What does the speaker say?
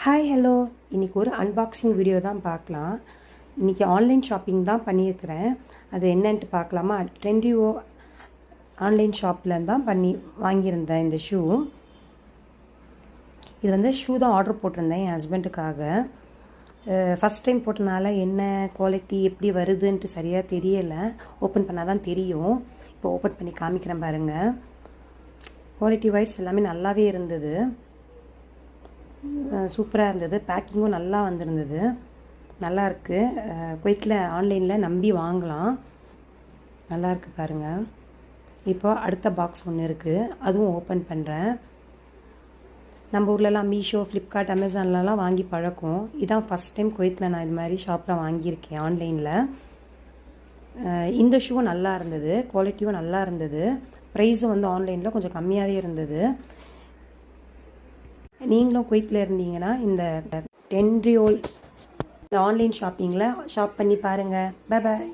Hi hello, இன்றைக்கி ஒரு unboxing video தான் பார்க்கலாம். இன்றைக்கி ஆன்லைன் ஷாப்பிங் தான் பண்ணியிருக்கிறேன். அது என்னன்ட்டு பார்க்கலாமா? ட்ரெண்டியோ ஆன்லைன் ஷாப்பில் தான் வாங்கியிருந்தேன் இந்த ஷூ. இது வந்து ஷூ தான் ஆர்டர் போட்டிருந்தேன் என் ஹஸ்பண்டுக்காக. ஃபஸ்ட் டைம் போட்டனால என்ன குவாலிட்டி எப்படி வருதுன்ட்டு சரியாக தெரியலை. ஓப்பன் பண்ணால் தான் தெரியும். இப்போ ஓப்பன் பண்ணி காமிக்கிறேன் பாருங்கள். குவாலிட்டி வைஸ் எல்லாமே நல்லாவே இருந்தது, சூப்பராக இருந்தது. பேக்கிங்கும் நல்லா வந்திருந்தது, நல்லா இருக்குது. குவைத்தில் ஆன்லைனில் நம்பி வாங்கலாம், நல்லா இருக்குது பாருங்கள். இப்போ அடுத்த பாக்ஸ் ஒன்று இருக்குது, அதுவும் ஓப்பன் பண்ணுறேன். நம்ம ஊர்லலாம் மீஷோ, ஃப்ளிப்கார்ட், அமேசான்லலாம் வாங்கி பழக்கம். இதான் ஃபஸ்ட் டைம் குவைத்தில் நான் இது மாதிரி ஷாப்பில் வாங்கியிருக்கேன் ஆன்லைனில். இந்த ஷூவும் நல்லா இருந்தது, குவாலிட்டியும் நல்லா இருந்தது. ப்ரைஸும் வந்து ஆன்லைனில் கொஞ்சம் கம்மியாகவே இருந்தது. நீங்களும் குவைத்தில் இருந்தீங்கன்னா இந்த ட்ரெண்டியோ ஆன்லைன் ஷாப்பிங்கில் ஷாப் பண்ணி பாருங்கள். Bye bye.